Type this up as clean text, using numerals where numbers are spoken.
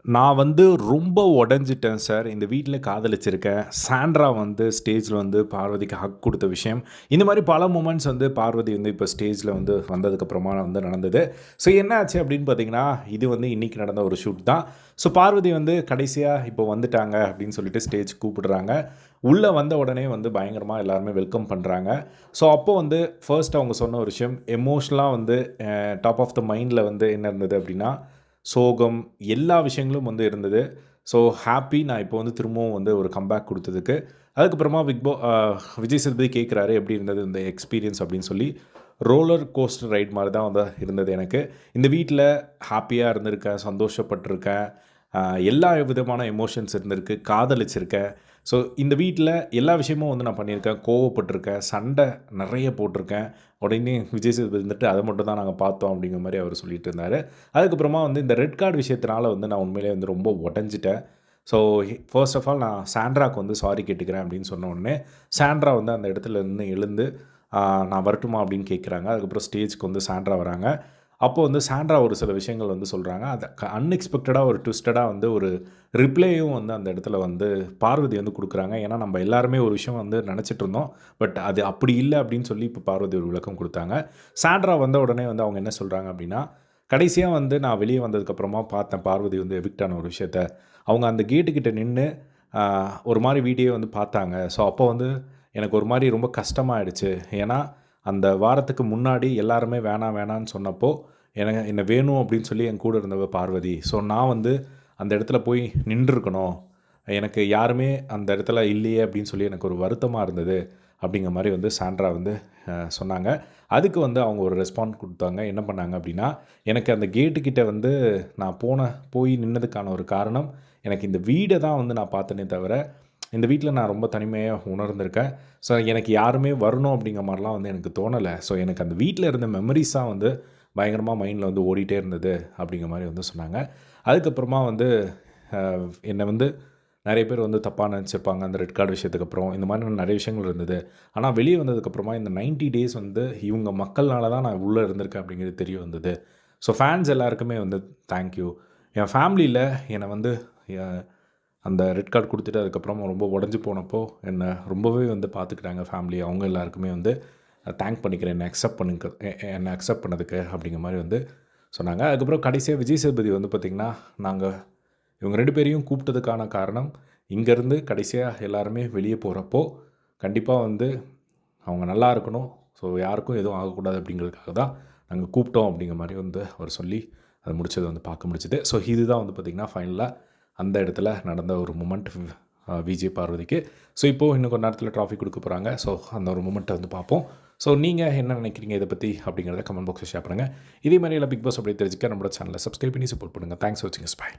நான் வந்து ரொம்ப உடைஞ்சிட்டேன் சார். இந்த வீட்ல காதலிச்சிருக்கேன். சாண்ட்ரா வந்து ஸ்டேஜ்ல வந்து பார்வதிக்கு ஹக் குடுத்த விஷயம். இந்த மாரி பல மொமெண்ட்ஸ் வந்து பார்வதி வந்து இப்போ ஸ்டேஜ்ல வந்து வந்ததுக்கப்புறமா வந்து நடந்தது. ஸோ என்ன ஆச்சு அப்படின்னு பார்த்தீங்கன்னா, இது வந்து இன்னைக்கு நடந்த ஒரு ஷூட் தான். ஸோ பார்வதி வந்து கடைசியா இப்போ வந்துட்டாங்க அப்படின்னு சொல்லிட்டு ஸ்டேஜ்க்கு கூப்பிடுறாங்க. உள்ள வந்த உடனே வந்து பயங்கரமா எல்லாருமே வெல்கம் பண்றாங்க. ஸோ அப்போ வந்து ஃபர்ஸ்ட் அவங்க சொன்ன ஒரு விஷயம் எமோஷனலா வந்து டாப் ஆஃப் த மைண்ட்ல வந்து என்ன இருந்தது அப்படின்னா சோகம் எல்லா விஷயங்களும் வந்து இருந்தது. ஸோ ஹாப்பி நான் இப்போ வந்து திரும்பவும் வந்து ஒரு கம்பேக் குடுத்ததுக்கு. அதுக்கப்புறமா விஜய் சேதுபதி கேட்குறாரு, "எப்படி இருந்தது இந்த எக்ஸ்பீரியன்ஸ்?" அப்படின்னு சொல்லி. ரோலர் கோஸ்டர் ரைட் மாரி தான் வந்து இருந்தது எனக்கு. இந்த வீட்ல ஹாப்பியா இருந்திருக்கேன், சந்தோஷப்பட்டுருக்கேன். அ எல்லா விதமான எமோஷன்ஸ் இருந்திருக்கு. காதலிச்சிருக்கேன். ஸோ இந்த வீட்ல எல்லா விஷயமும் வந்து நான் பண்ணியிருக்கேன். கோவப்பட்டுருக்கேன். சண்டை நெறைய போட்டுருக்கேன். உடனே விஜய் சேதுபதி வந்துட்டு, "அத மட்டும் தான் நாங்க பார்த்தோம்." அப்படிங்கிற மாரி அவரு சொல்லிட்டு இருந்தாரு. அதுக்கப்புறமா வந்து இந்த ரெட் கார்ட் விஷயத்தினால வந்து நான் உண்மையிலேயே வந்து ரொம்ப உடைஞ்சுட்டேன். ஸோ ஃபர்ஸ்ட் ஆஃப் ஆல் நான் சாண்ட்ராக்கு வந்து சாரி கேட்டுக்கிறேன் அப்படின்னு சொன்ன உடனே, சாண்ட்ரா வந்து அந்த இடத்துல நின்னு எழுந்து, "நான் வரட்டுமா?" அப்படின்னு கேட்குறாங்க. அதுக்கப்புறம் ஸ்டேஜ்க்கு வந்து சாண்ட்ரா வராங்க. அப்போ வந்து சாண்ட்ரா ஒரு சில விஷயங்கள் வந்து சொல்றாங்க. அத அன்எக்ஸ்பெக்டடா ஒரு ட்விஸ்டடா வந்து ஒரு ரிப்ளேயும் வந்து அந்த இடத்துல வந்து பார்வதி வந்து குடுக்குறாங்க. ஏன்னா, நம்ம எல்லாருமே ஒரு விஷயம் வந்து நெனச்சிட்டு இருந்தோம். பட் அது அப்படி இல்ல அப்படின்னு சொல்லி இப்ப பார்வதி ஒரு விளக்கம் குடுத்தாங்க. சாண்ட்ரா வந்த உடனே வந்து அவங்க என்ன சொல்றாங்க அப்படின்னா, கடைசியா வந்து நான் வெளிய வந்ததுக்கப்புறமா பார்த்தேன் பார்வதி வந்து எவிக்ட் ஆன ஒரு விஷயத்த. அவங்க அந்த கேட்டு கிட்ட நின்னு அ ஒரு மாரி வீடியோ வந்து பார்த்தாங்க. ஸோ அப்போ வந்து எனக்கு ஒரு மாரி ரொம்ப கஷ்டமாயிடுச்சு. ஏன்னா, அந்த வாரத்துக்கு முன்னாடி எல்லாருமே வேணாம் வேணான்னு சொன்னப்போ, என்ன வேணும் அப்படின்னு சொல்லி என் கூட இருந்தவ பார்வதி. ஸோ நான் வந்து அந்த இடத்துல போய் நின்றுருக்கணும். எனக்கு யாருமே அந்த இடத்துல இல்லையே அப்படின்னு சொல்லி எனக்கு ஒரு வருத்தமா இருந்தது. அப்படிங்கிற மாரி வந்து சாண்ட்ரா வந்து சொன்னாங்க. அதுக்கு வந்து அவங்க ஒரு ரெஸ்பாண்ட் குடுத்தாங்க. என்ன பண்ணாங்க அப்படின்னா, எனக்கு அந்த கேட்டு கிட்ட வந்து நான் போய் நின்னதுக்கான ஒரு காரணம், எனக்கு இந்த வீட தான் வந்து நான் பார்த்தேனே தவிர, இந்த வீட்ல நான் ரொம்ப தனிமையா உணர்ந்திருக்கேன். ஸோ எனக்கு யாருமே வரணும் அப்படிங்கிற மாரிலாம் வந்து எனக்கு தோணல. ஸோ எனக்கு அந்த வீட்ல இருந்த மெமரீஸ் தான் வந்து பயங்கரமா மைண்ட்ல வந்து ஓடிட்டே இருந்தது அப்படிங்கிற மாரி வந்து சொன்னாங்க. அதுக்கப்புறமா வந்து அ என்ன வந்து நெறைய பேர் வந்து தப்பா நெனச்சிருப்பாங்க. அந்த ரெட் கார்ட் விஷயத்துக்கு அப்புறம். இந்த மாரி நெறைய விஷயங்கள் இருந்தது. ஆனா வெளிய வந்ததுக்கப்புறமா இந்த 90 டேஸ் வந்து இவங்க மக்கள்னால தான் நான் உள்ள இருந்திருக்கேன் அப்படிங்கிறது தெரிய வந்தது. ஸோ ஃபேன்ஸ் எல்லாருக்குமே வந்து தேங்க் யூ. என் ஃபேமிலில என்ன வந்து எ அந்த ரெட் கார்ட் குடுத்துட்டு அதுக்கப்புறம் ரொம்ப உடைஞ்சு போனப்போ, என்ன ரொம்பவே வந்து பார்த்துக்கிட்டாங்க ஃபேமிலி. அவங்க எல்லாருக்குமே வந்து தேங்க் பண்ணிக்கிறேன். என்ன அக்செப்ட் பண்ணதுக்கு அப்படிங்கிற மாரி வந்து சொன்னாங்க. அதுக்கப்புறம் கடைசியா விஜய் சேதுபதி வந்து பார்த்தீங்கன்னா, நாங்க இவங்க 2 பேரையும் கூப்பிட்டதுக்கான காரணம், இங்கேருந்து கடைசியா எல்லாருமே வெளிய போறப்போ, கண்டிப்பா வந்து அவங்க நல்லா இருக்கணும். ஸோ யாருக்கும் எதுவும் ஆகக்கூடாது அப்படிங்கிறதுக்காக தான் நாங்க கூப்பிட்டோம் அப்படிங்கிற மாரி வந்து அவர் சொல்லி, அத முடிச்சத வந்து பார்க்க முடிஞ்சது. ஸோ இதுதான் வந்து பார்த்தீங்கன்னா, ஃபைனலா அந்த இடத்துல நடந்த ஒரு மொமெண்ட் விஜய் பார்வதிக்கு. ஸோ இப்போ இன்னும் கொஞ்ச நேரத்தில ட்ராஃபி குடுக்க போறாங்க. ஸோ அந்த ஒரு மொமெண்ட்ட வந்து பார்ப்போம். ஸோ நீங்க என்ன நினைக்கிறீங்க இத பத்தி அப்படிங்கிறத கமெண்ட் பாக்ஸ்ல ஷேர் பண்ணுங்க. இதே மாரி எல்லாம் பிக் பாஸ் அப்டேட் தெரிஞ்சுக்க நம்மளோட சேனல சப்ஸ்கிரைப் பண்ணி சப்போர்ட் பண்ணுங்க. தேங்க்ஸ் ஃபார் வாட்சிங் அஸ். பை.